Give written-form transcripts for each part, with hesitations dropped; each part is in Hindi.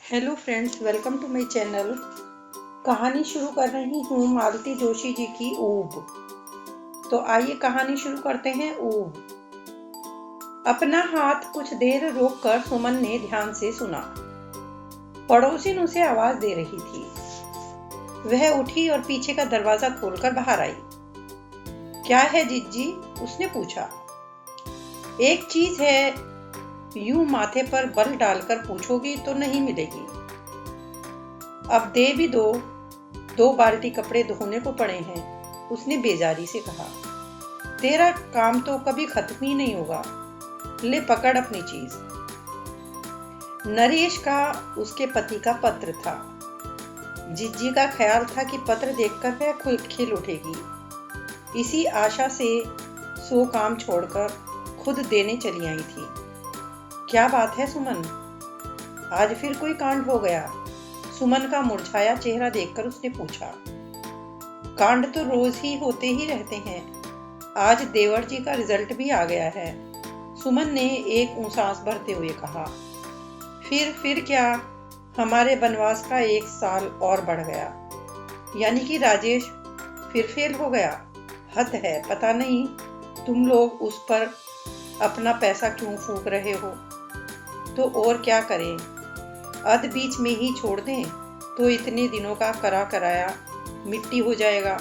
Hello friends, welcome to my channel. कहानी शुरू कर रही हूँ मालती जोशी जी की ऊब। तो आइए कहानी शुरू करते हैं। ऊब। अपना हाथ कुछ देर रोककर सुमन ने ध्यान से सुना। पड़ोसिन उसे आवाज दे रही थी। वह उठी और पीछे का दरवाजा खोलकर बाहर आई। क्या है जिज्जी? उसने पूछा। एक चीज है, यूं माथे पर बल डालकर पूछोगी तो नहीं मिलेगी। अब दे भी दो बाल्टी कपड़े धोने को पड़े हैं, उसने बेजारी से कहा। तेरा काम तो कभी खत्म ही नहीं होगा। ले पकड़ अपनी चीज। नरेश का उसके पति का पत्र था। जिज्जी का ख्याल था कि पत्र देखकर वह खुद खिल उठेगी। इसी आशा से सो काम छोड़कर खुद देने चली आई थी। क्या बात है सुमन? आज फिर कोई कांड हो गया? सुमन का मुरझाया चेहरा देखकर उसने पूछा। कांड तो रोज ही होते ही रहते हैं। आज देवर जी का रिजल्ट भी आ गया है, सुमन ने एक सांस भरते हुए कहा। फिर क्या? हमारे बनवास का 1 साल और बढ़ गया। यानी कि राजेश फिर फेल हो गया। हद है, पता नहीं तुम लोग उस पर अपना पैसा क्यों फूंक रहे हो। तो और क्या करें, अध बीच में ही छोड़ दें तो इतने दिनों का करा कराया मिट्टी हो जाएगा।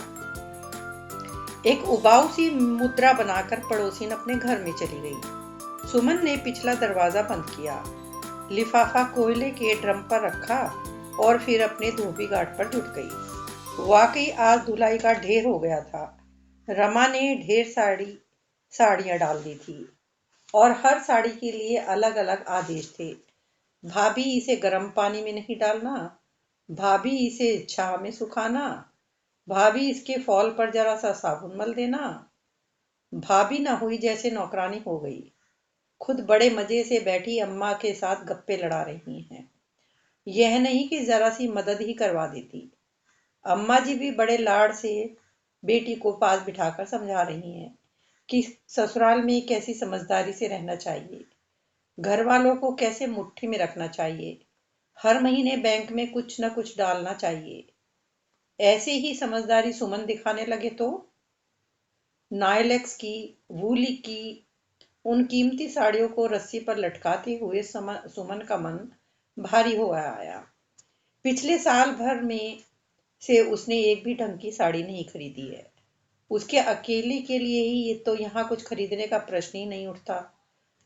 एक उबाऊ सी मुद्रा बनाकर पड़ोसिन अपने घर में चली गई। सुमन ने पिछला दरवाजा बंद किया, लिफाफा कोयले के ड्रम पर रखा और फिर अपने धोबी घाट पर जुट गई। वाकई आज धुलाई का ढेर हो गया था। रमा ने ढेर साड़ियां डाल दी थी और हर साड़ी के लिए अलग अलग आदेश थे। भाभी इसे गर्म पानी में नहीं डालना, भाभी इसे छांव में सुखाना, भाभी इसके फॉल पर जरा सा साबुन मल देना। भाभी ना हुई जैसे नौकरानी हो गई। खुद बड़े मजे से बैठी अम्मा के साथ गप्पे लड़ा रही हैं। यह नहीं कि जरा सी मदद ही करवा देती। अम्मा जी भी बड़े लाड़ से बेटी को पास बिठाकर समझा रही हैं कि ससुराल में कैसी समझदारी से रहना चाहिए, घर वालों को कैसे मुट्ठी में रखना चाहिए, हर महीने बैंक में कुछ न कुछ डालना चाहिए। ऐसे ही समझदारी सुमन दिखाने लगे तो नायलेक्स की, वूली की उन कीमती साड़ियों को रस्सी पर लटकाते हुए सुमन का मन भारी हो आया। पिछले साल भर में से उसने एक भी ढंग की साड़ी नहीं खरीदी है। उसके अकेले के लिए ही ये तो यहाँ कुछ खरीदने का प्रश्न ही नहीं उठता।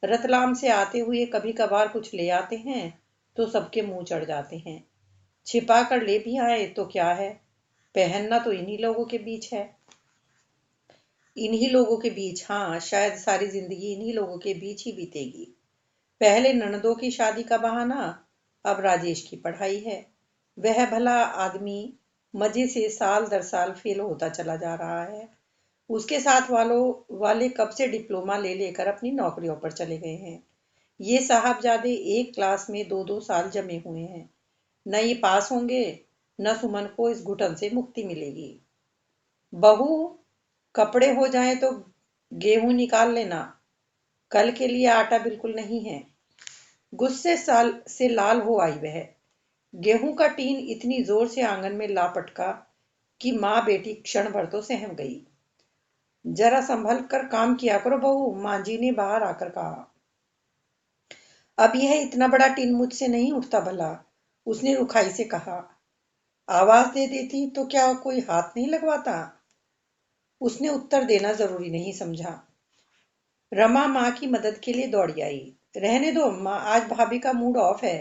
रतलाम से आते हुए कभी कभार कुछ ले आते हैं तो सबके मुंह चढ़ जाते हैं। छिपा कर ले भी आए तो क्या है, पहनना तो इन्हीं लोगों के बीच है। इन्हीं लोगों के बीच, हाँ, शायद सारी जिंदगी इन्हीं लोगों के बीच ही बीतेगी। पहले ननदों की शादी का बहाना, अब राजेश की पढ़ाई है। वह भला आदमी मजे से साल दर साल फेल होता चला जा रहा है। उसके साथ वाले कब से डिप्लोमा ले लेकर अपनी नौकरियों पर चले गए हैं। ये साहबजादे एक क्लास में 2-2 साल जमे हुए हैं। न ये पास होंगे, न सुमन को इस घुटन से मुक्ति मिलेगी। बहू, कपड़े हो जाए तो गेहूं निकाल लेना, कल के लिए आटा बिल्कुल नहीं है। गुस्से से लाल हो आई वह। गेहूं का टीन इतनी जोर से आंगन में ला पटका कि माँ बेटी क्षण भर तो सहम गई। जरा संभल कर काम किया करो बहू, माँ जी ने बाहर आकर कहा। अब यह इतना बड़ा टीन मुझसे नहीं उठता भला, उसने रुखाई से कहा। आवाज दे देती तो क्या कोई हाथ नहीं लगवाता? उसने उत्तर देना जरूरी नहीं समझा। रमा माँ की मदद के लिए दौड़ी आई। रहने दो अम्मा, आज भाभी का मूड ऑफ है।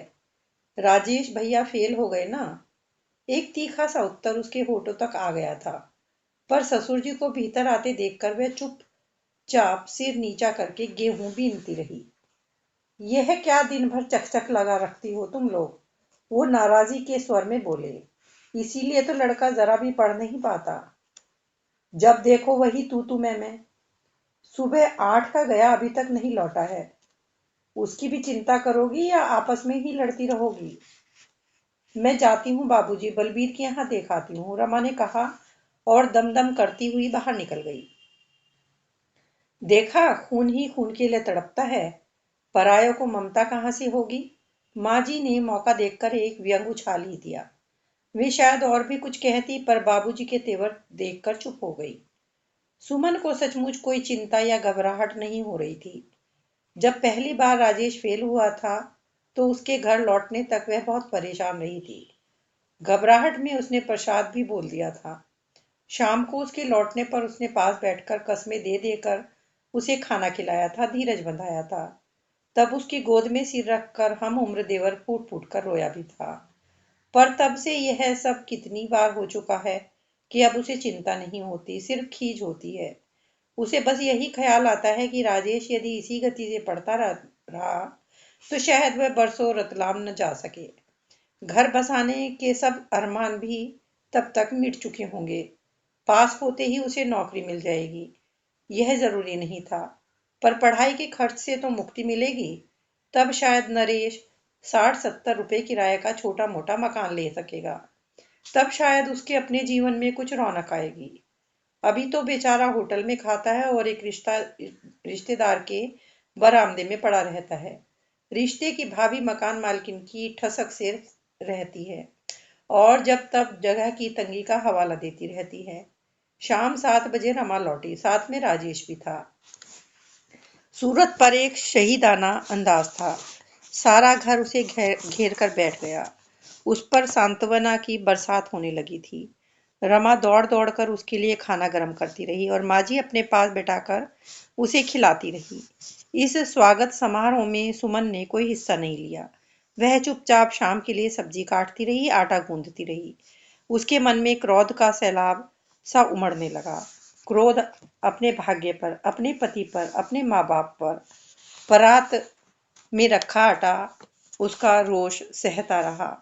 राजेश भैया फेल हो गए ना। एक तीखा सा उत्तर उसके होठों तक आ गया था, पर ससुर जी को भीतर आते देखकर वह चुपचाप सिर नीचा करके गेहूं बीनती रही। यह क्या दिन भर चकचक लगा रखती हो तुम लोग? वो नाराजी के स्वर में बोले। इसीलिए तो लड़का जरा भी पढ़ नहीं पाता। जब देखो वही तू मैं। सुबह 8 का गया, अभी तक नहीं लौटा है। उसकी भी चिंता करोगी या आपस में ही लड़ती रहोगी? मैं जाती हूँ बाबूजी, बलबीर के यहाँ देखाती हूँ, रमा ने कहा और दम करती हुई बाहर निकल गई। देखा, खून ही खून के लिए तड़पता है, परायों को ममता कहाँ से होगी। माँ जी ने मौका देखकर एक व्यंग उछाल ही दिया। वे शायद और भी कुछ कहती, पर बाबूजी के तेवर देखकर चुप हो गई। सुमन को सचमुच कोई चिंता या घबराहट नहीं हो रही थी। जब पहली बार राजेश फेल हुआ था, तो उसके घर लौटने तक वह बहुत परेशान रही थी। घबराहट में उसने प्रसाद भी बोल दिया था। शाम को उसके लौटने पर उसने पास बैठकर कस्में दे देकर उसे खाना खिलाया था, धीरज बंधाया था। तब उसकी गोद में सिर रखकर हम उम्र देवर फूट फूट कर रोया भी था। पर तब से यह सब कितनी बार हो चुका है कि अब उसे चिंता नहीं होती, सिर्फ खीज होती है। उसे बस यही ख्याल आता है कि राजेश यदि इसी गति से पढ़ता रहा तो शायद वह बरसों रतलाम न जा सके। घर बसाने के सब अरमान भी तब तक मिट चुके होंगे। पास होते ही उसे नौकरी मिल जाएगी, यह जरूरी नहीं था, पर पढ़ाई के खर्च से तो मुक्ति मिलेगी। तब शायद नरेश 60-70 रुपए किराए का छोटा मोटा मकान ले सकेगा। तब शायद उसके अपने जीवन में कुछ रौनक आएगी। अभी तो बेचारा होटल में खाता है और एक रिश्तेदार के बरामदे में पड़ा रहता है। रिश्ते की भाभी मकान मालकिन की ठसक से रहती है और जब तब जगह की तंगी का हवाला देती रहती है। शाम 7 बजे रमा लौटी, साथ में राजेश भी था। सूरत पर एक शहीदाना अंदाज था। सारा घर उसे घेर कर बैठ गया। उस पर सांत्वना की बरसात होने लगी थी। रमा दौड़ दौड़ कर उसके लिए खाना गर्म करती रही और माँ जी अपने पास बैठाकर उसे खिलाती रही। इस स्वागत समारोह में सुमन ने कोई हिस्सा नहीं लिया। वह चुपचाप शाम के लिए सब्जी काटती रही, आटा गूंदती रही। उसके मन में क्रोध का सैलाब सा उमड़ने लगा। क्रोध अपने भाग्य पर, अपने पति पर, अपने माँ बाप पर। परात में रखा आटा उसका रोष सहता रहा।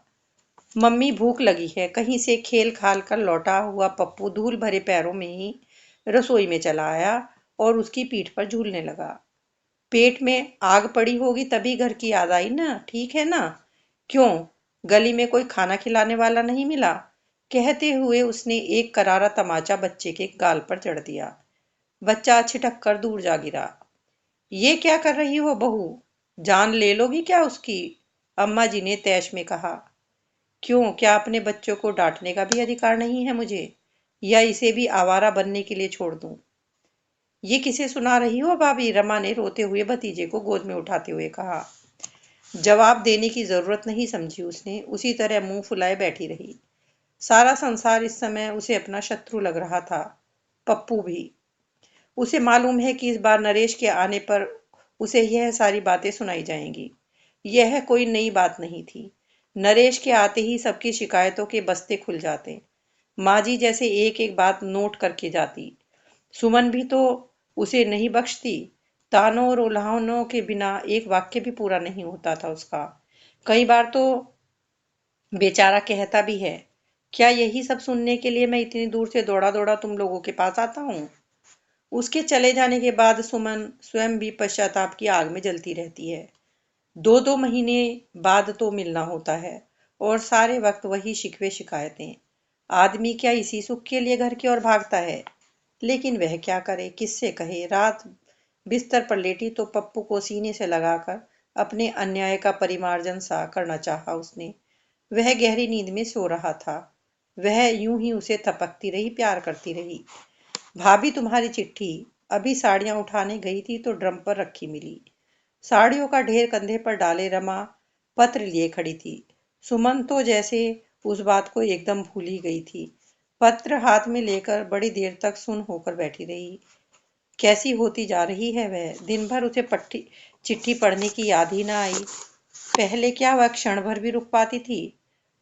मम्मी भूख लगी है, कहीं से खेल खाल कर लौटा हुआ पप्पू धूल भरे पैरों में ही रसोई में चला आया और उसकी पीठ पर झूलने लगा। पेट में आग पड़ी होगी तभी घर की याद आई ना, ठीक है ना? क्यों, गली में कोई खाना खिलाने वाला नहीं मिला? कहते हुए उसने एक करारा तमाचा बच्चे के गाल पर जड़ दिया। बच्चा छिटक कर दूर जा गिरा। ये क्या कर रही हो बहू, जान ले लोगी क्या उसकी? अम्मा जी ने तैश में कहा। क्यों, क्या अपने बच्चों को डांटने का भी अधिकार नहीं है मुझे, या इसे भी आवारा बनने के लिए छोड़ दूं? ये किसे सुना रही हो भाभी? रमा ने रोते हुए भतीजे को गोद में उठाते हुए कहा। जवाब देने की जरूरत नहीं समझी उसने, उसी तरह मुंह फुलाए बैठी रही। सारा संसार इस समय उसे अपना शत्रु लग रहा था, पप्पू भी। उसे मालूम है कि इस बार नरेश के आने पर उसे यह सारी बातें सुनाई जाएंगी। यह कोई नई बात नहीं थी। नरेश के आते ही सबकी शिकायतों के बस्ते खुल जाते। माँ जी जैसे एक एक बात नोट करके जाती। सुमन भी तो उसे नहीं बख्शती। तानों और उल्हानों के बिना एक वाक्य भी पूरा नहीं होता था उसका। कई बार तो बेचारा कहता भी है, क्या यही सब सुनने के लिए मैं इतनी दूर से दौड़ा दौड़ा तुम लोगों के पास आता हूँ? उसके चले जाने के बाद सुमन स्वयं भी पश्चाताप की आग में जलती रहती है। 2-2 महीने बाद तो मिलना होता है और सारे वक्त वही शिकवे शिकायतें। आदमी क्या इसी सुख के लिए घर की ओर भागता है? लेकिन वह क्या करे, किससे कहे? रात बिस्तर पर लेटी तो पप्पू को सीने से लगाकर अपने अन्याय का परिमार्जन सा करना चाहा उसने। वह गहरी नींद में सो रहा था। वह यूं ही उसे थपकती रही, प्यार करती रही। भाभी तुम्हारी चिट्ठी, अभी साड़ियां उठाने गई थी तो ड्रम पर रखी मिली। साड़ियों का ढेर कंधे पर डाले रमा पत्र लिए खड़ी थी। सुमन तो जैसे उस बात को एकदम भूल ही गई थी। पत्र हाथ में लेकर बड़ी देर तक सुन होकर बैठी रही। कैसी होती जा रही है वह, दिन भर उसे पट्टी चिट्ठी पढ़ने की याद ही ना आई। पहले क्या वह क्षण भर भी रुक पाती थी?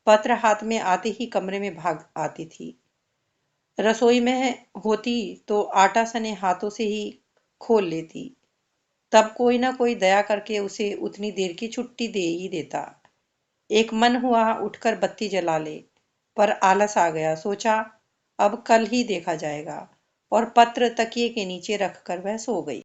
पत्र हाथ में आते ही कमरे में भाग आती थी। रसोई में होती तो आटा सने हाथों से ही खोल लेती। तब कोई ना कोई दया करके उसे उतनी देर की छुट्टी दे ही देता। एक मन हुआ उठकर बत्ती जला ले, पर आलस आ गया। सोचा अब कल ही देखा जाएगा और पत्र तकिए के नीचे रखकर वह सो गई।